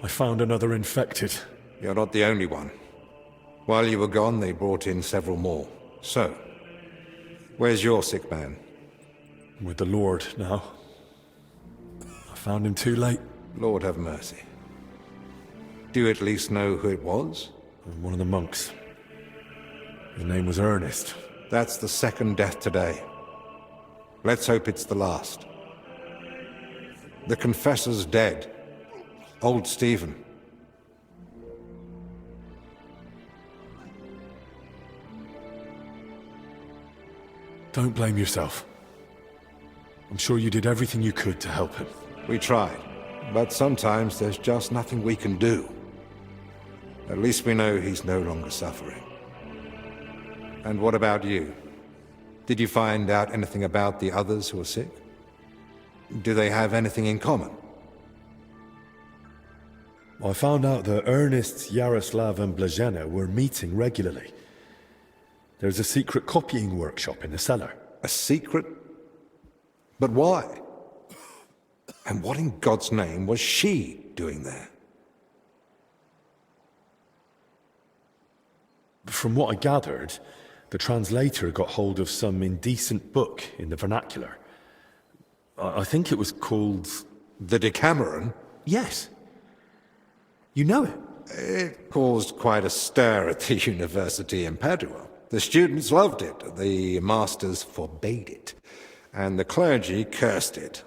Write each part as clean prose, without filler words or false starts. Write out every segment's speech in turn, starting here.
I found another infected. You're not the only one. While you were gone, they brought in several more. So, where's your sick man? With the Lord now. I found him too late. Lord have mercy. Do you at least know who it was? One of the monks. His name was Ernest. That's the second death today. Let's hope it's the last. The confessor's dead. Old Stephen. Don't blame yourself. I'm sure you did everything you could to help him. We tried, but sometimes there's just nothing we can do. At least we know he's no longer suffering. And what about you? Did you find out anything about the others who are sick? Do they have anything in common? I found out that Ernest, Yaroslav and Blazhena were meeting regularly. There's a secret copying workshop in the cellar. A secret? But why? And what in God's name was she doing there? From what I gathered, the translator got hold of some indecent book in the vernacular. I think it was called... The Decameron? Yes. You know it? It caused quite a stir at the university in Padua. The students loved it, the masters forbade it, and the clergy cursed it.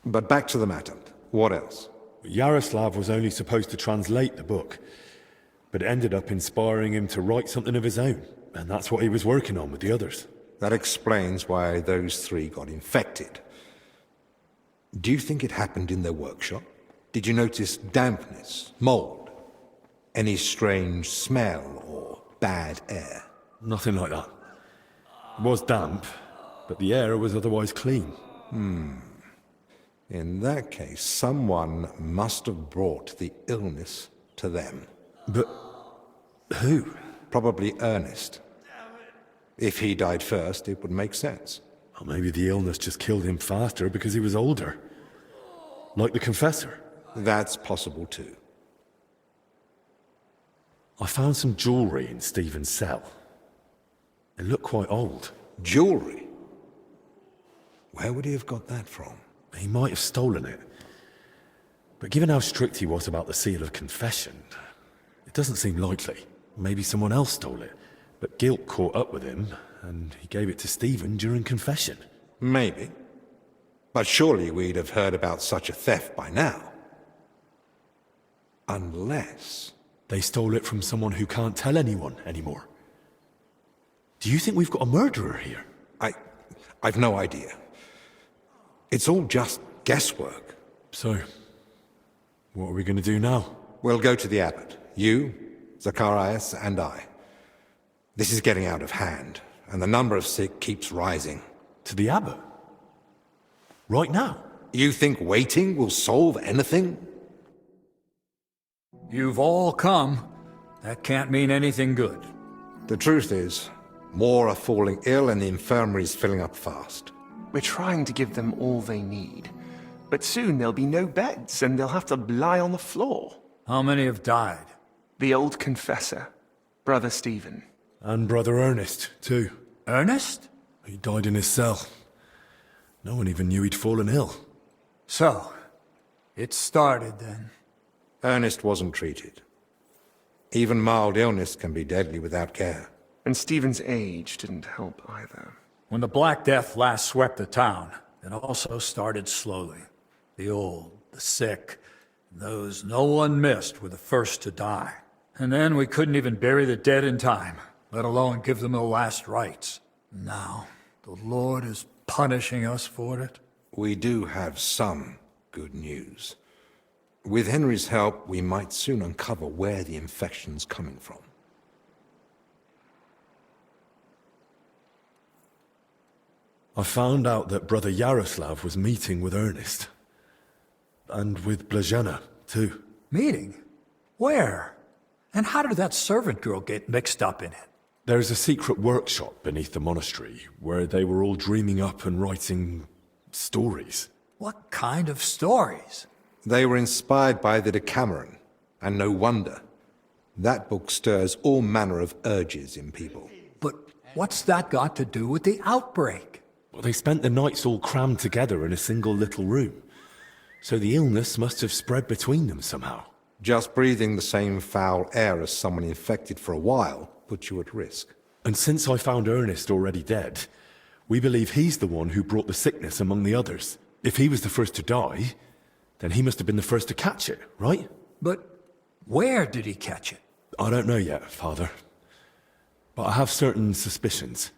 But back to the matter. What else? Yaroslav was only supposed to translate the book, but it ended up inspiring him to write something of his own, and that's what he was working on with the others. That explains why those three got infected. Do you think it happened in their workshop? Did you notice dampness, mold, any strange smell or bad air? Nothing like that. It was damp, but the air was otherwise clean. In that case, someone must have brought the illness to them. But who? Probably Ernest. If he died first, it would make sense. Or maybe the illness just killed him faster because he was older. Like the confessor. That's possible too. I found some jewelry in Stephen's cell. It looked quite old. Jewelry? Where would he have got that from? He might have stolen it. But given how strict he was about the seal of confession, it doesn't seem likely. Maybe someone else stole it, but guilt caught up with him, and he gave it to Stephen during confession. Maybe. But surely we'd have heard about such a theft by now. Unless... They stole it from someone who can't tell anyone anymore. Do you think we've got a murderer here? I've no idea. It's all just guesswork. So, what are we going to do now? We'll go to the abbot. You, Zacharias, and I. This is getting out of hand, and the number of sick keeps rising. To the abbot? Right now? You think waiting will solve anything? You've all come. That can't mean anything good. The truth is, more are falling ill and the infirmary's filling up fast. We're trying to give them all they need. But soon there'll be no beds, and they'll have to lie on the floor. How many have died? The old confessor, Brother Stephen. And Brother Ernest, too. Ernest? He died in his cell. No one even knew he'd fallen ill. So, it started then. Ernest wasn't treated. Even mild illness can be deadly without care. And Stephen's age didn't help either. When the Black Death last swept the town, it also started slowly. The old, the sick, those no one missed were the first to die. And then we couldn't even bury the dead in time, let alone give them the last rites. Now, the Lord is punishing us for it. We do have some good news. With Henry's help, we might soon uncover where the infection's coming from. I found out that Brother Yaroslav was meeting with Ernest. And with Blazhena, too. Meeting? Where? And how did that servant girl get mixed up in it? There's a secret workshop beneath the monastery, where they were all dreaming up and writing stories. What kind of stories? They were inspired by the Decameron, and no wonder. That book stirs all manner of urges in people. But what's that got to do with the outbreak? Well, they spent the nights all crammed together in a single little room. So the illness must have spread between them somehow. Just breathing the same foul air as someone infected for a while puts you at risk. And since I found Ernest already dead, we believe he's the one who brought the sickness among the others. If he was the first to die, then he must have been the first to catch it, right? But where did he catch it? I don't know yet, Father. But I have certain suspicions.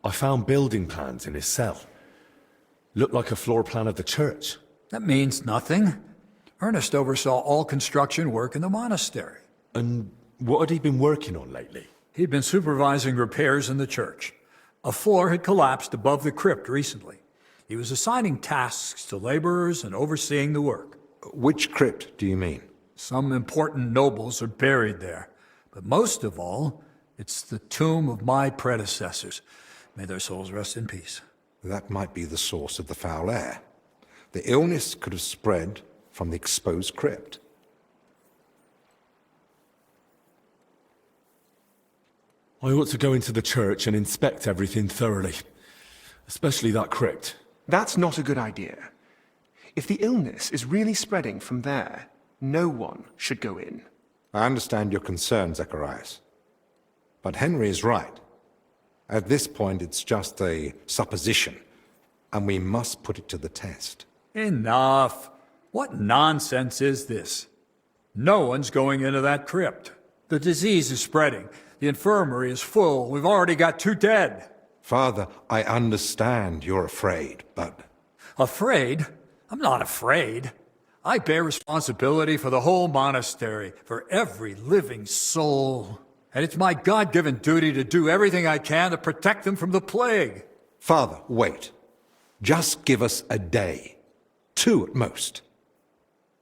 I found building plans in his cell. Looked like a floor plan of the church. That means nothing. Ernest oversaw all construction work in the monastery. And what had he been working on lately? He'd been supervising repairs in the church. A floor had collapsed above the crypt recently. He was assigning tasks to laborers and overseeing the work. Which crypt do you mean? Some important nobles are buried there. But most of all, it's the tomb of my predecessors. May their souls rest in peace. That might be the source of the foul air. The illness could have spread from the exposed crypt. I ought to go into the church and inspect everything thoroughly. Especially that crypt. That's not a good idea. If the illness is really spreading from there, no one should go in. I understand your concern, Zacharias. But Henry is right. At this point, it's just a supposition, and we must put it to the test. Enough. What nonsense is this? No one's going into that crypt. The disease is spreading. The infirmary is full. We've already got 2 dead. Father, I understand you're afraid, but... Afraid? I'm not afraid. I bear responsibility for the whole monastery, for every living soul. And it's my God-given duty to do everything I can to protect them from the plague. Father, wait. Just give us a day. 2 at most.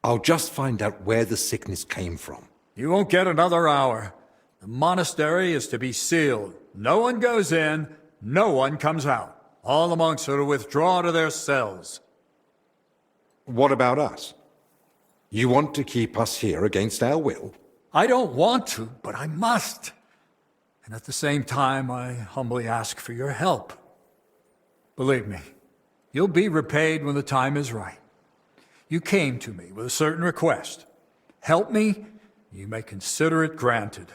I'll just find out where the sickness came from. You won't get another hour. The monastery is to be sealed. No one goes in, no one comes out. All the monks are to withdraw to their cells. What about us? You want to keep us here against our will? I don't want to, but I must. And at the same time, I humbly ask for your help. Believe me, you'll be repaid when the time is right. You came to me with a certain request. Help me, you may consider it granted.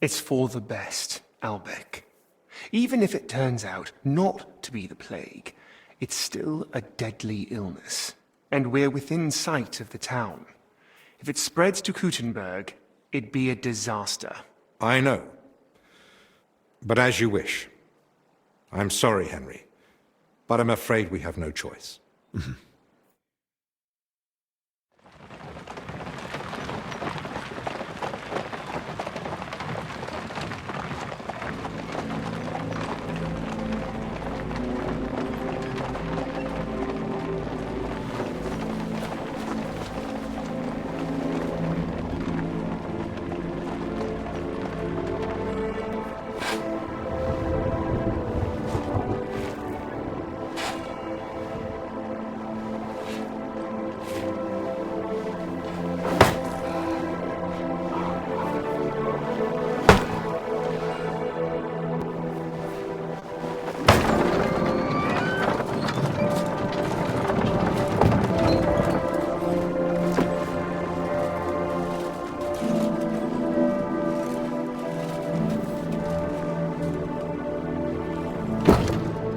It's for the best, Albec. Even if it turns out not to be the plague, it's still a deadly illness. And we're within sight of the town. If it spreads to Kuttenberg, it'd be a disaster. I know. But as you wish. I'm sorry, Henry. But I'm afraid we have no choice.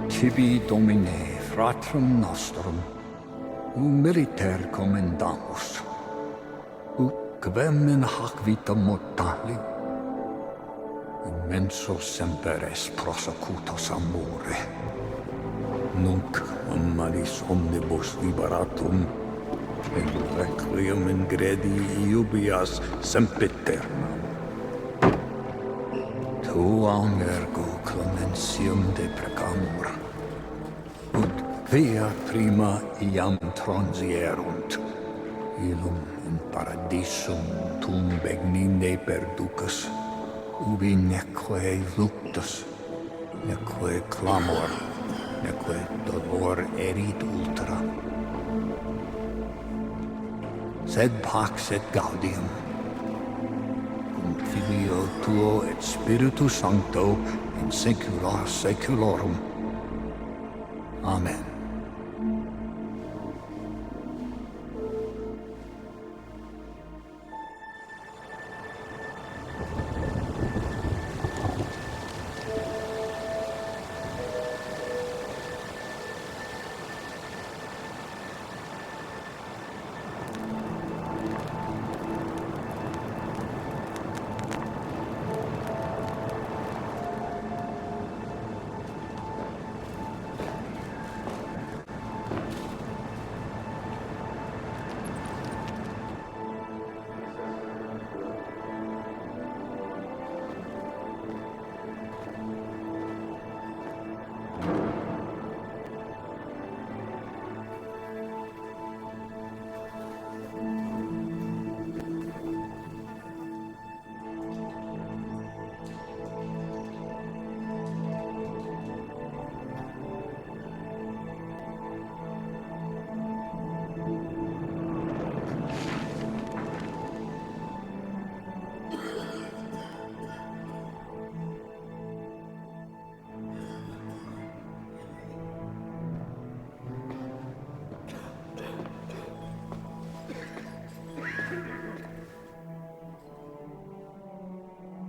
Tibi Domine, fratrum nostrum, militer commendamus, quem in hac vita mortali, immenso semper es prosecutus amore, nunc malis omnibus liberatum, in requiem in gredi iubias sempiternam. Tuam ergo clementium deprecamur, ut via prima iam transierunt, illum in paradisum tum begnine perducas, ubi neque luctus, neque clamor, neque dolor erit ultra. Sed pax et gaudium, cum filio tuo et Spiritus Sancto, in saecula saeculorum. Amen.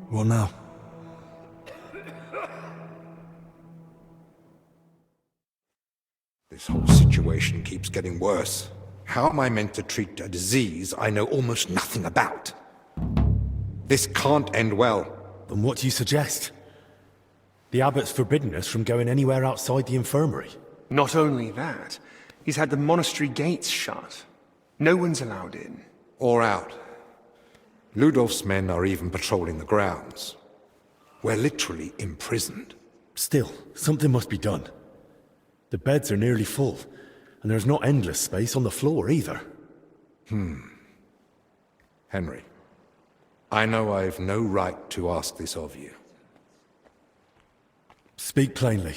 What now? This whole situation keeps getting worse. How am I meant to treat a disease I know almost nothing about? This can't end well. Then what do you suggest? The abbot's forbidden us from going anywhere outside the infirmary. Not only that, he's had the monastery gates shut. No one's allowed in. Or out. Ludolf's men are even patrolling the grounds. We're literally imprisoned. Still, something must be done. The beds are nearly full, and there's not endless space on the floor either. Henry, I know I've no right to ask this of you. Speak plainly.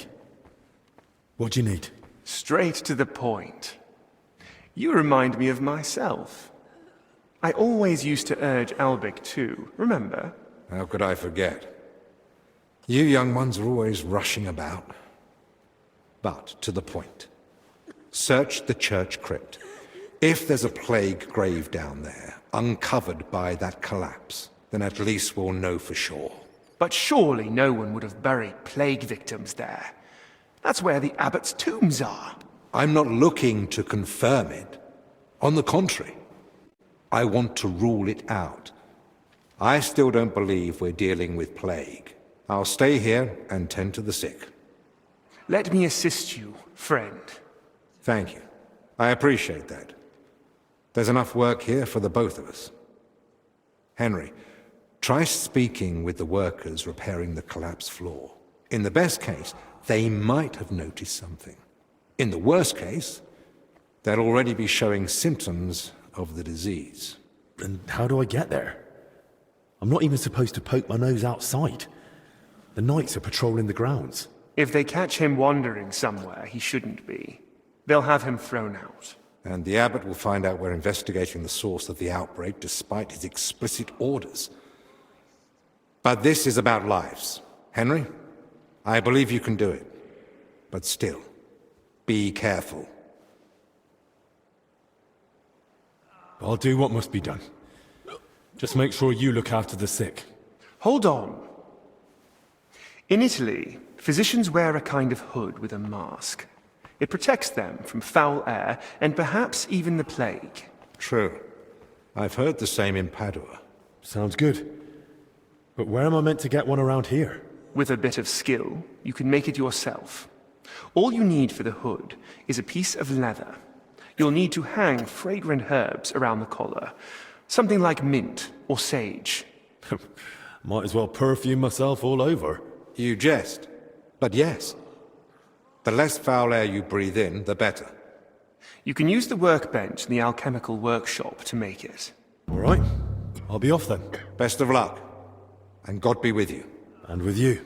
What do you need? Straight to the point. You remind me of myself. I always used to urge Albic too, remember? How could I forget? You young ones are always rushing about. But to the point. Search the church crypt. If there's a plague grave down there, uncovered by that collapse, then at least we'll know for sure. But surely no one would have buried plague victims there. That's where the abbot's tombs are. I'm not looking to confirm it. On the contrary, I want to rule it out. I still don't believe we're dealing with plague. I'll stay here and tend to the sick. Let me assist you, friend. Thank you. I appreciate that. There's enough work here for the both of us. Henry, try speaking with the workers repairing the collapsed floor. In the best case, they might have noticed something. In the worst case, they'll already be showing symptoms of the disease. And how do I get there? I'm not even supposed to poke my nose outside. The knights are patrolling the grounds. If they catch him wandering somewhere he shouldn't be, they'll have him thrown out. And the abbot will find out we're investigating the source of the outbreak despite his explicit orders. But this is about lives. Henry, I believe you can do it. But still, be careful. I'll do what must be done. Just make sure you look after the sick. Hold on. In Italy, physicians wear a kind of hood with a mask. It protects them from foul air and perhaps even the plague. True. I've heard the same in Padua. Sounds good. But where am I meant to get one around here? With a bit of skill, you can make it yourself. All you need for the hood is a piece of leather. You'll need to hang fragrant herbs around the collar. Something like mint or sage. Might as well perfume myself all over. You jest. But yes. The less foul air you breathe in, the better. You can use the workbench in the alchemical workshop to make it. All right. I'll be off then. Best of luck. And God be with you. And with you.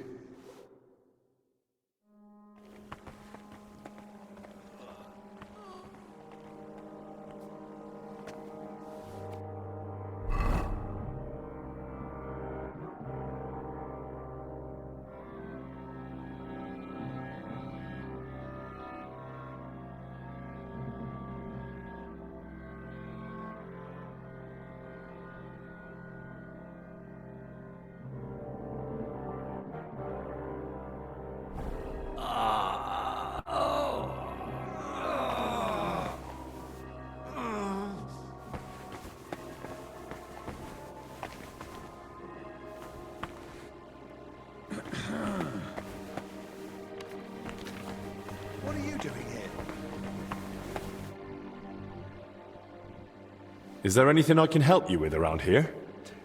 Is there anything I can help you with around here?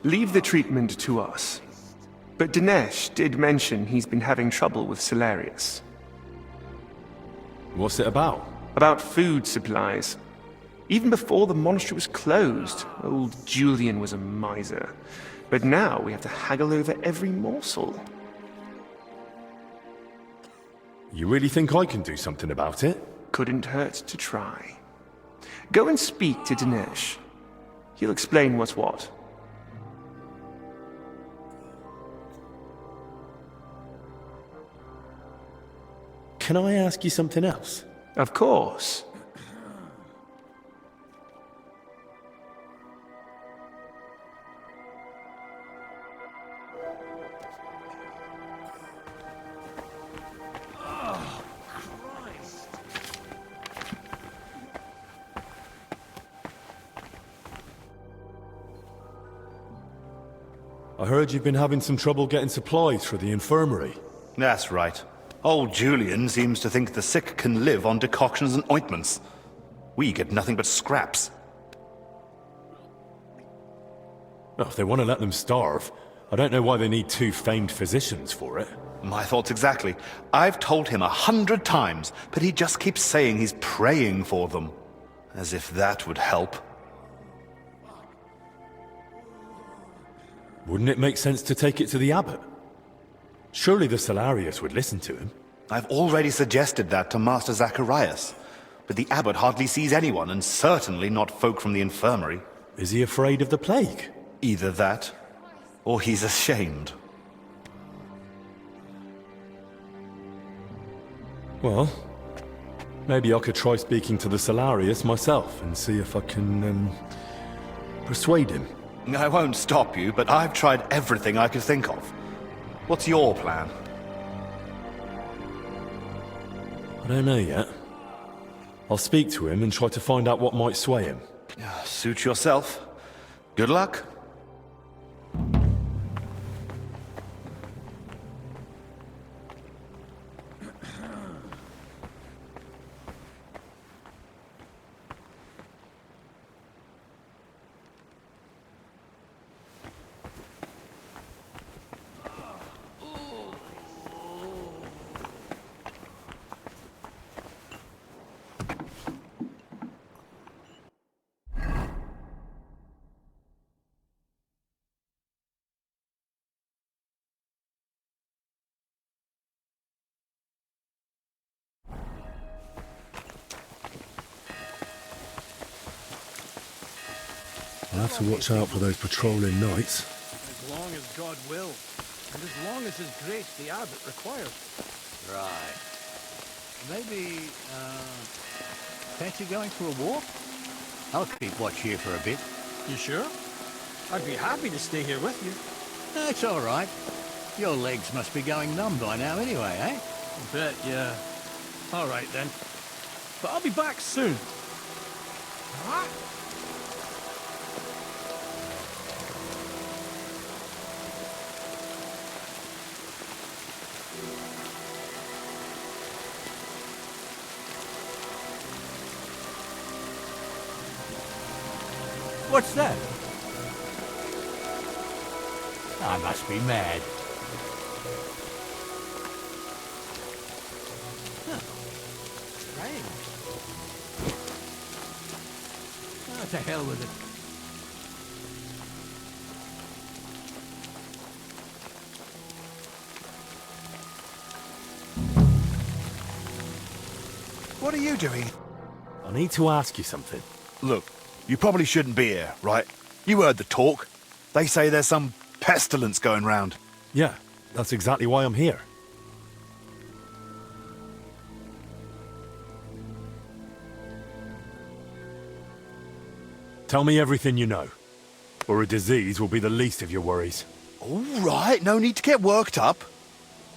Leave the treatment to us. But Dinesh did mention he's been having trouble with Solarius. What's it about? About food supplies. Even before the monastery was closed, old Julian was a miser. But now we have to haggle over every morsel. You really think I can do something about it? Couldn't hurt to try. Go and speak to Dinesh. He'll explain what's what. Can I ask you something else? Of course. I heard you've been having some trouble getting supplies for the infirmary. That's right. Old Julian seems to think the sick can live on decoctions and ointments. We get nothing but scraps. Well, if they want to let them starve, I don't know why they need 2 famed physicians for it. My thoughts exactly. I've told him 100 times, but he just keeps saying he's praying for them. As if that would help. Wouldn't it make sense to take it to the abbot? Surely the Solarius would listen to him. I've already suggested that to Master Zacharias, but the abbot hardly sees anyone, and certainly not folk from the infirmary. Is he afraid of the plague? Either that, or he's ashamed. Well, maybe I could try speaking to the Solarius myself and see if I can, persuade him. I won't stop you, but I've tried everything I could think of. What's your plan? I don't know yet. I'll speak to him and try to find out what might sway him. Suit yourself. Good luck. I'll have to watch out for those patrolling knights. As long as God will, and as long as His grace the abbot requires. Right. Maybe, fancy going for a walk? I'll keep watch here for a bit. You sure? I'd be happy to stay here with you. That's all right. Your legs must be going numb by now anyway, eh? I bet, yeah. All right then. But I'll be back soon. Huh? What's that? I must be mad. Strange. Oh, to hell with it. What are you doing? I need to ask you something. Look, you probably shouldn't be here, right? You heard the talk. They say there's some pestilence going round. Yeah, that's exactly why I'm here. Tell me everything you know, or a disease will be the least of your worries. All right, no need to get worked up.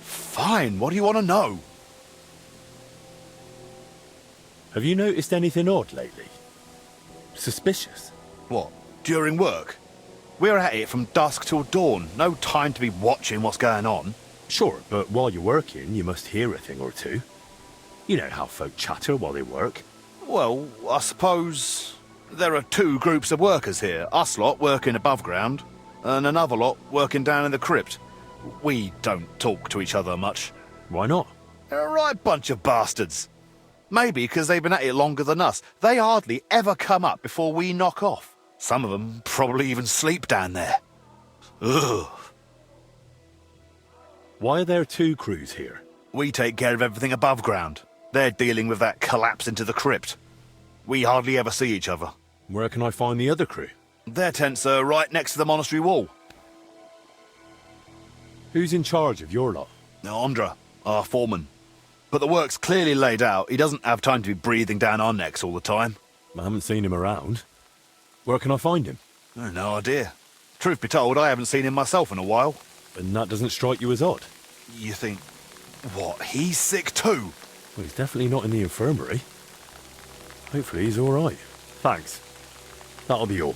Fine, what do you want to know? Have you noticed anything odd lately? Suspicious? What, during work? We're at it from dusk till dawn. No time to be watching what's going on. Sure, but while you're working, you must hear a thing or two. You know how folk chatter while they work. Well, I suppose... There are two groups of workers here. Us lot working above ground, and another lot working down in the crypt. We don't talk to each other much. Why not? They're a right bunch of bastards. Maybe because they've been at it longer than us. They hardly ever come up before we knock off. Some of them probably even sleep down there. Ugh. Why are there two crews here? We take care of everything above ground. They're dealing with that collapse into the crypt. We hardly ever see each other. Where can I find the other crew? Their tents are right next to the monastery wall. Who's in charge of your lot? Andra, our foreman. But the work's clearly laid out. He doesn't have time to be breathing down our necks all the time. I haven't seen him around. Where can I find him? No idea. Truth be told, I haven't seen him myself in a while. And that doesn't strike you as odd? You think, what, he's sick too? Well, he's definitely not in the infirmary. Hopefully he's all right. Thanks. That'll be all.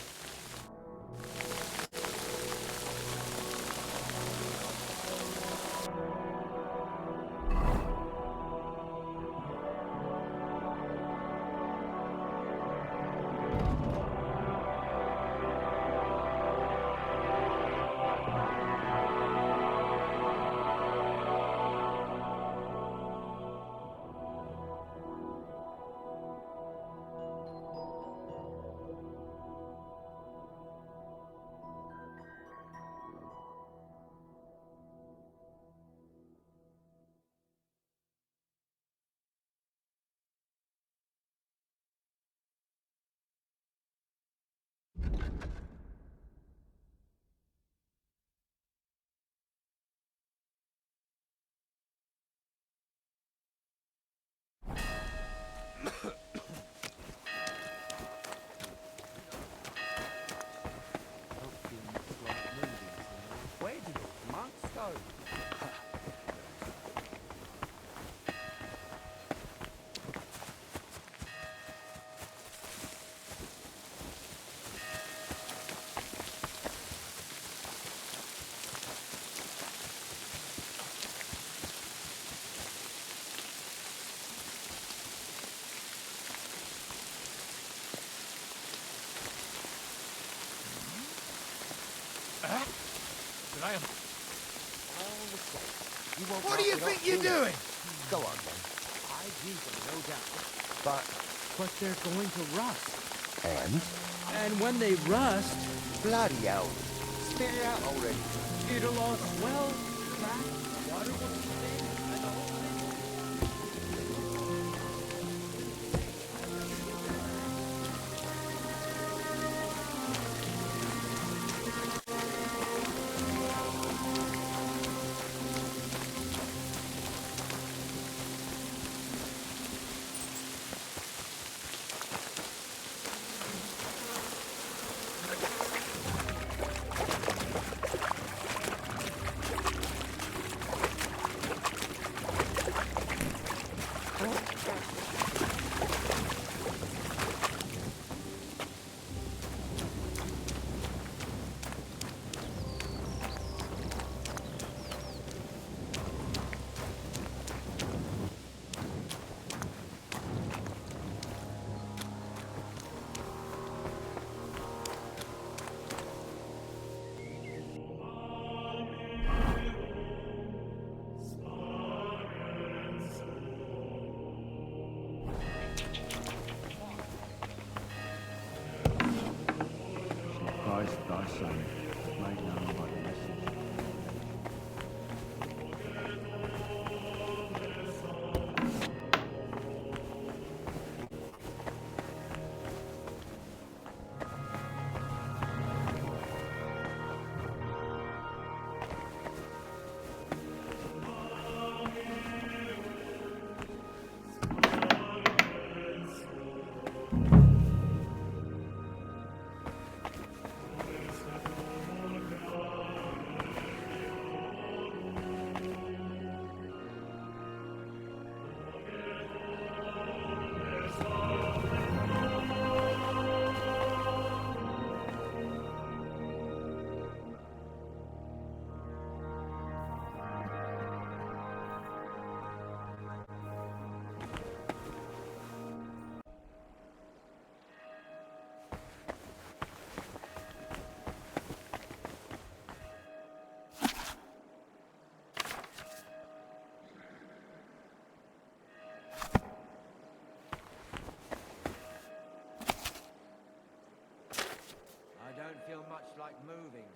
What do you think you're doing? Go on, then. I use them, no doubt. But they're going to rust. And when they rust... Bloody hell. Spit it out already. It'll all swell, crack, water will stay, and the whole thing... Christ thy Son, made known by the message.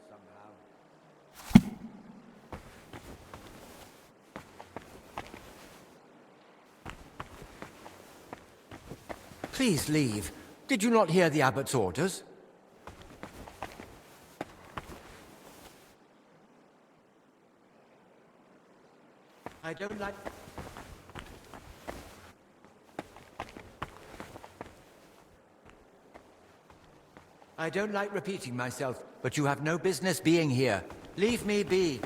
somehow. Please leave. Did you not hear the abbot's orders? I don't like... I don't like repeating myself, but you have no business being here. Leave me be.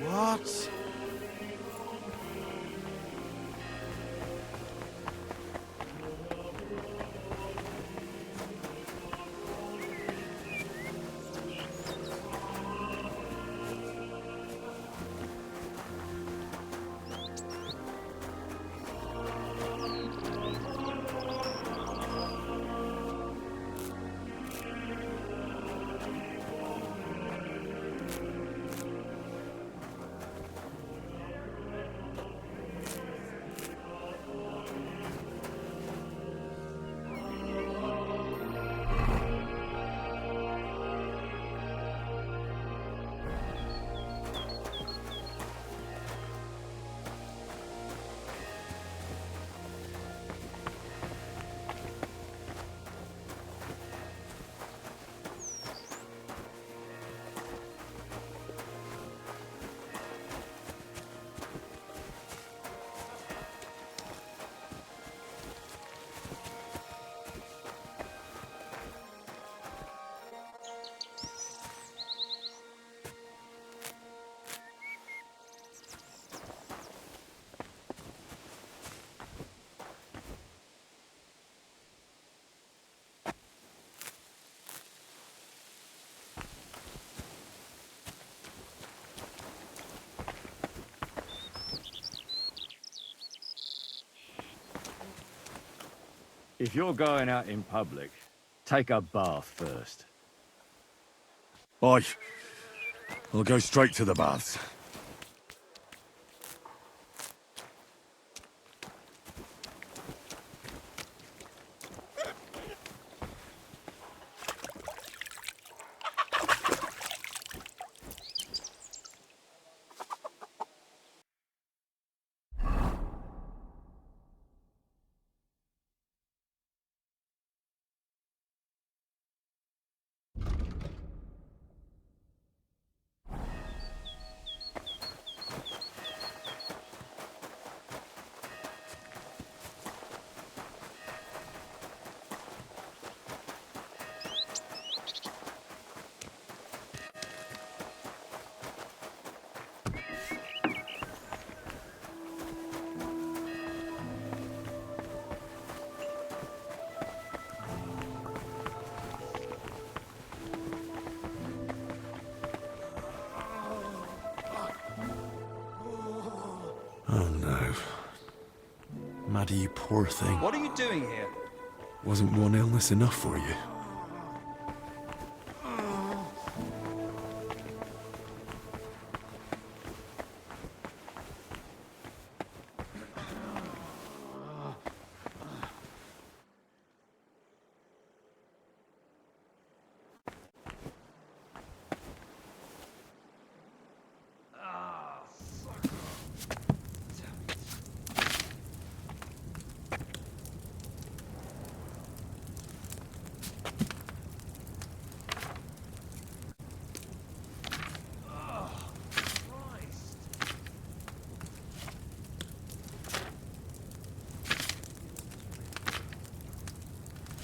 What? If you're going out in public, take a bath first. Aye. I'll go straight to the baths. Oh no. Maddie, you poor thing. What are you doing here? Wasn't one illness enough for you?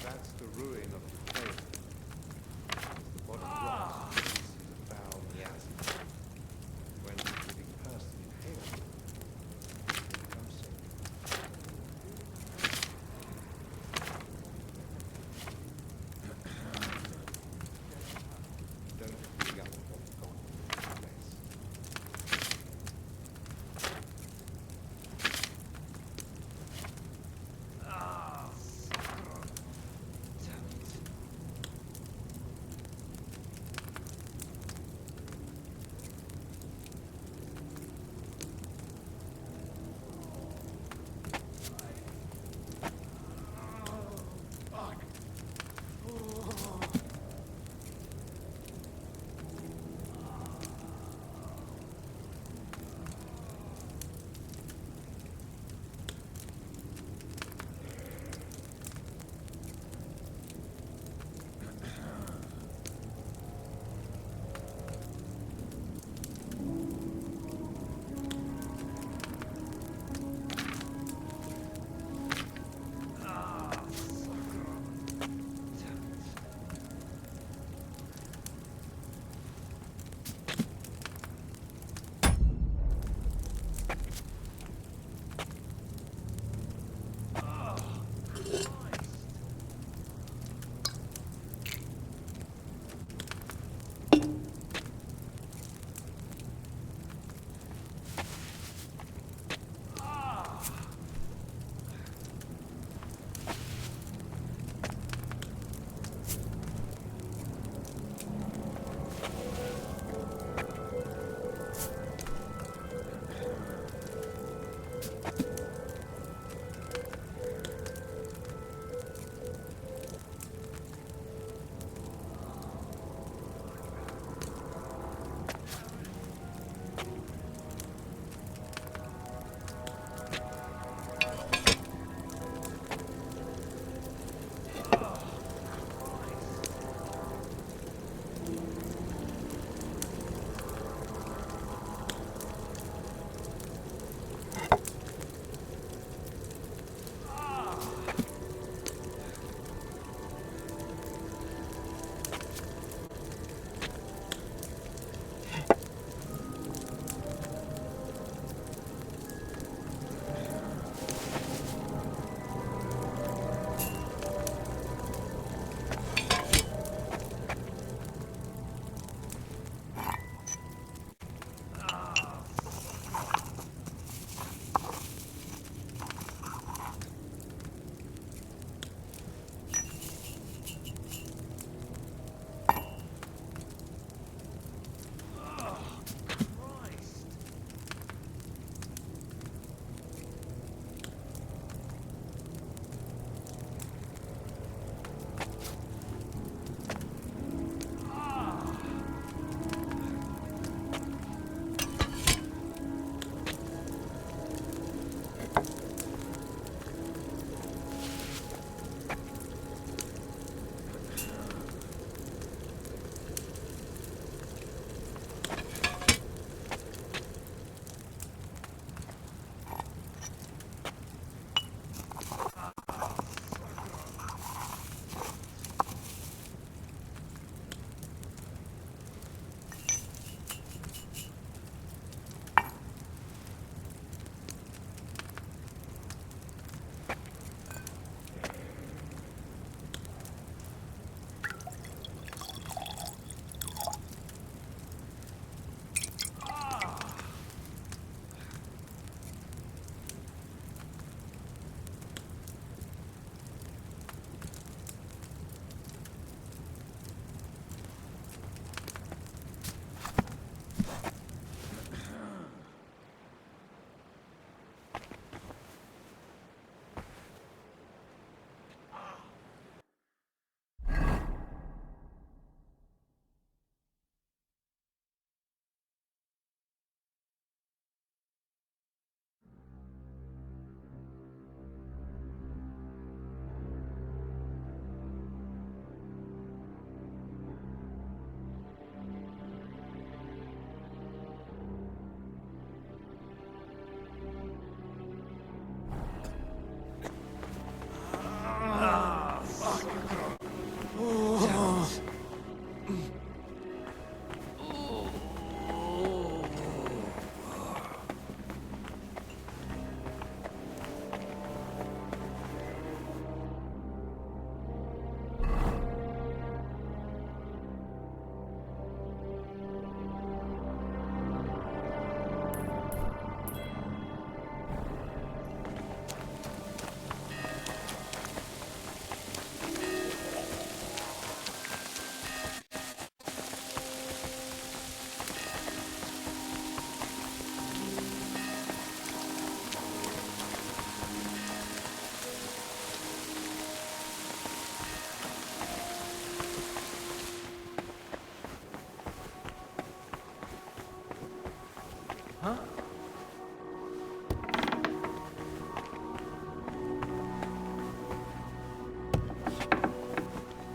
That's the ruin of the cave. The bottom rocks leads to the foul miasma. When the living person inhales it, it becomes sick. Don't dig up what's gone in this place.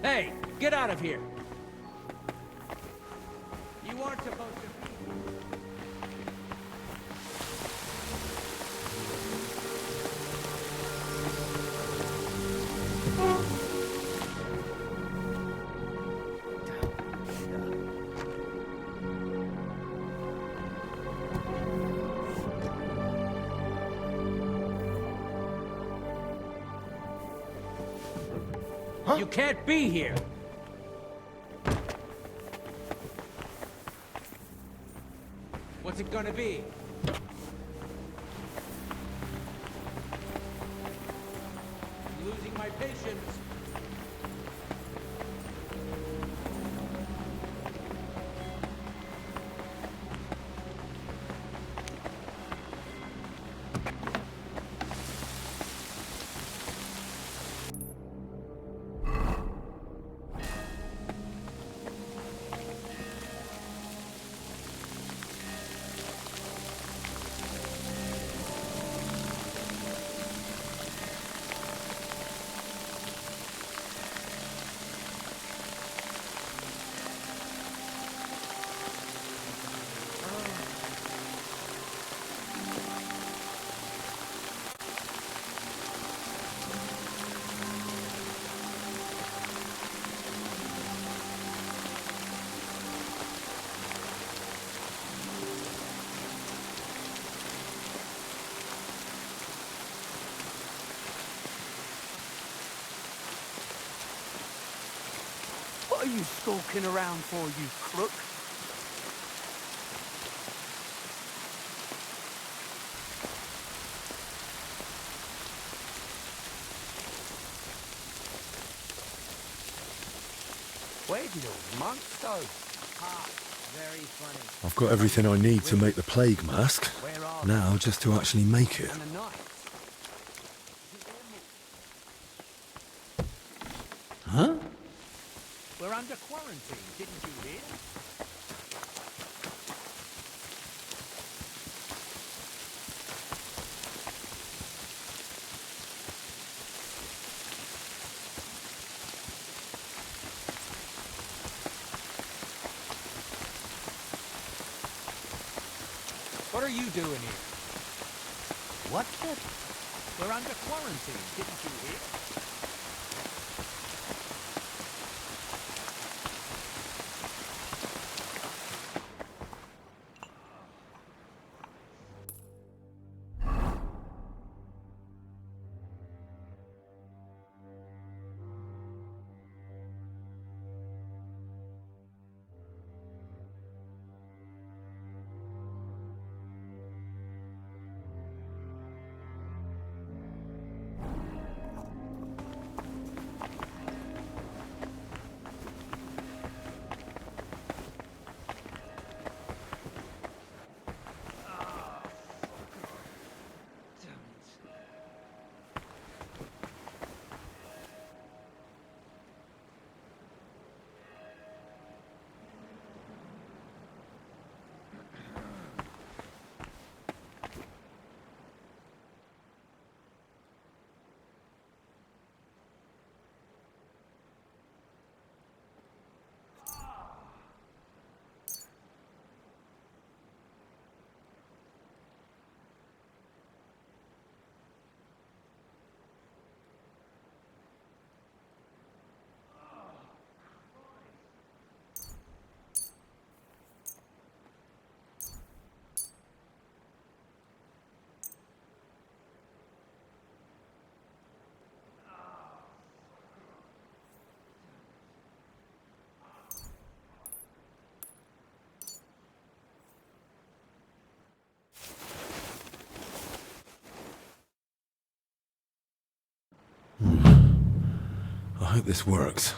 Hey, get out of here! You weren't supposed to be. You can't be here! What's it gonna be? I'm losing my patience. What are you skulking around for, you crook? Where did those monks go? Ah, very funny. I've got everything I need to make the plague mask. Where are Now, just to actually make it. they? And the knife? Huh? We're under quarantine, didn't you hear? What are you doing here? What, kid? We're under quarantine, didn't you hear? I hope this works.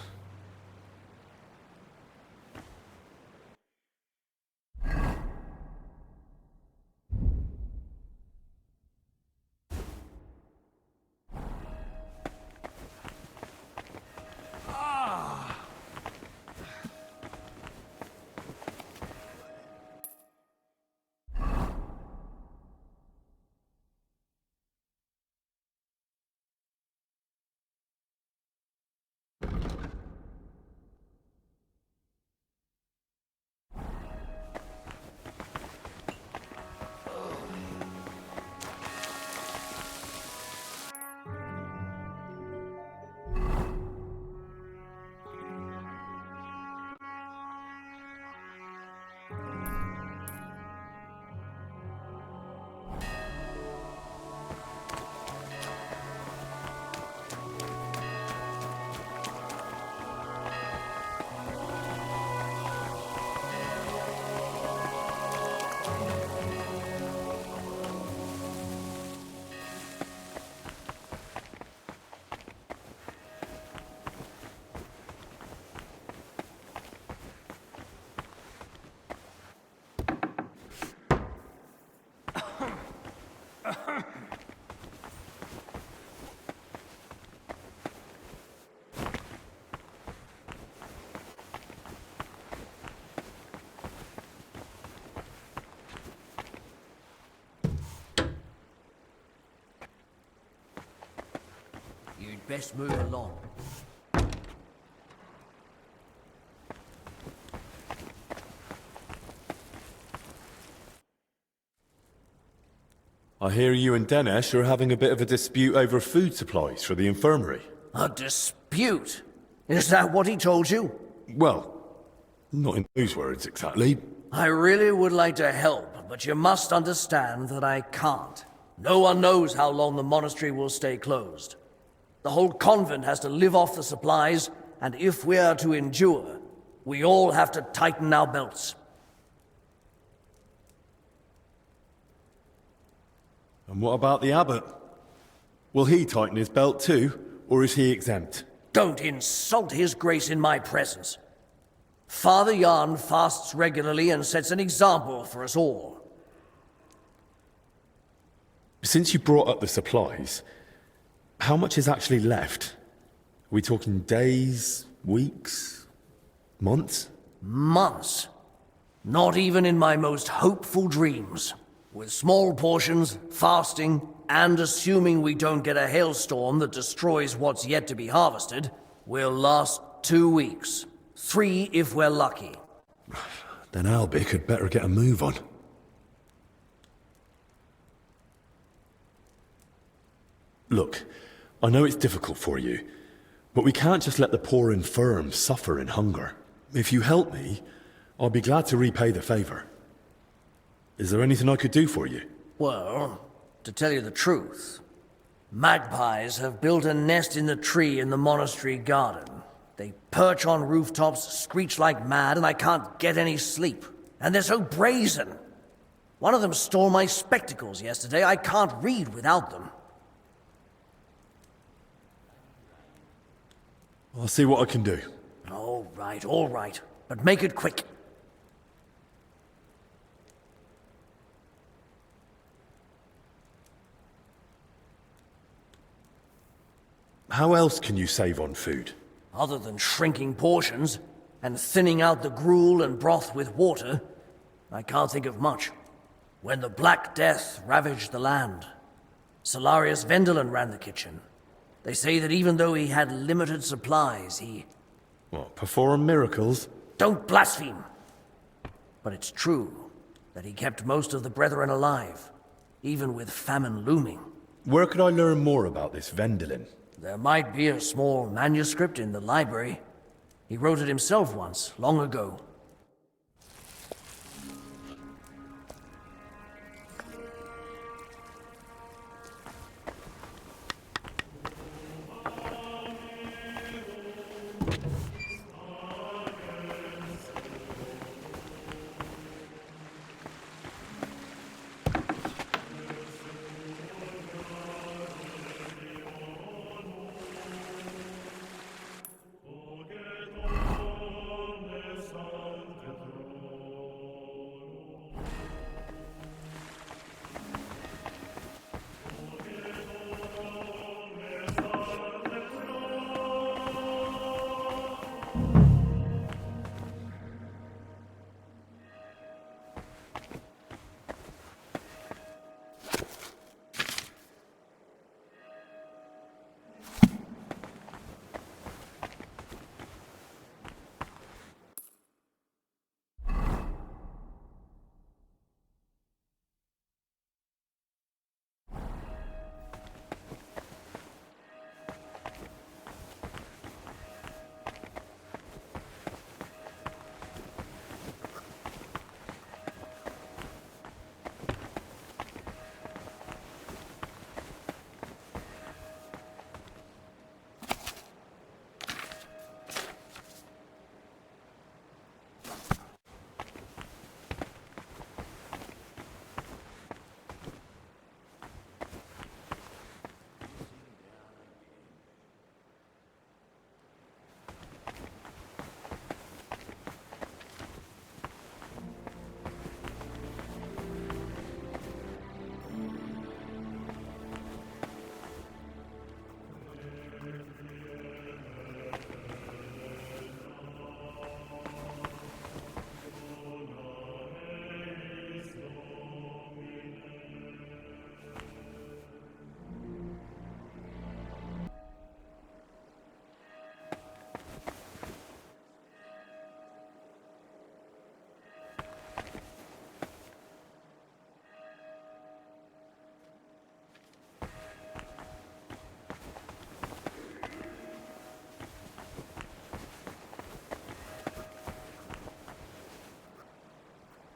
You'd best move along. I hear you and Dinesh are having a bit of a dispute over food supplies for the infirmary. A dispute? Is that what he told you? Well, not in those words exactly. I really would like to help, but you must understand that I can't. No one knows how long the monastery will stay closed. The whole convent has to live off the supplies, and if we are to endure, we all have to tighten our belts. And what about the abbot? Will he tighten his belt too, or is he exempt? Don't insult his grace in my presence. Father Jan fasts regularly and sets an example for us all. Since you brought up the supplies, how much is actually left? Are we talking days, weeks, months? Months. Not even in my most hopeful dreams. With small portions, fasting, and assuming we don't get a hailstorm that destroys what's yet to be harvested, we'll last 2 weeks. 3 if we're lucky. Then Albie could better get a move on. Look, I know it's difficult for you, but we can't just let the poor infirm suffer in hunger. If you help me, I'll be glad to repay the favor. Is there anything I could do for you? Well, to tell you the truth, magpies have built a nest in the tree in the monastery garden. They perch on rooftops, screech like mad, and I can't get any sleep. And they're so brazen. One of them stole my spectacles yesterday. I can't read without them. I'll see what I can do. All right. But make it quick. How else can you save on food? Other than shrinking portions and thinning out the gruel and broth with water, I can't think of much. When the Black Death ravaged the land, Solarius Vendelin ran the kitchen. They say that even though he had limited supplies, he... What, perform miracles? Don't blaspheme! But it's true that he kept most of the brethren alive, even with famine looming. Where could I learn more about this Vendelin? There might be a small manuscript in the library. He wrote it himself once, long ago.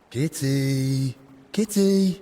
Kitty! Kitty!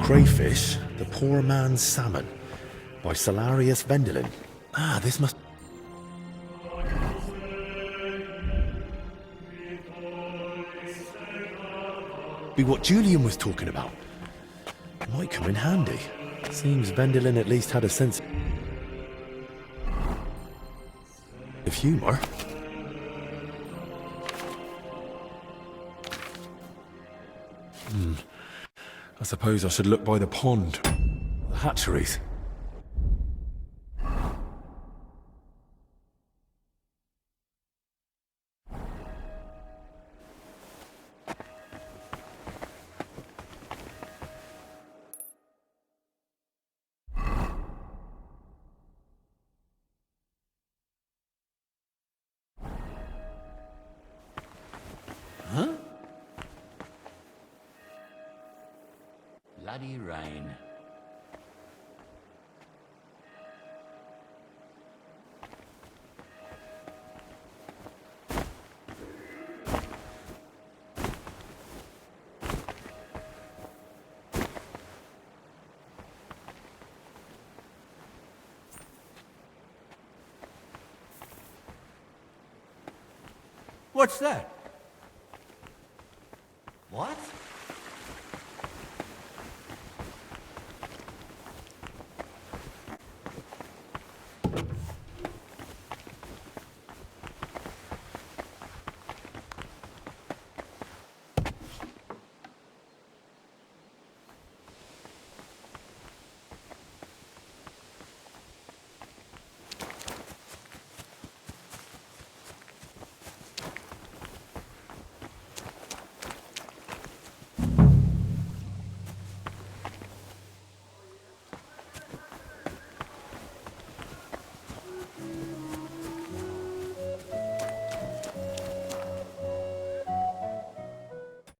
Crayfish, the Poor Man's Salmon, by Salarius Vendelin. Ah, this must be what Julian was talking about. Might come in handy. Seems Vendelin at least had a sense of humour. I suppose I should look by the pond. The hatcheries. Huh? Bloody rain. What's that? What?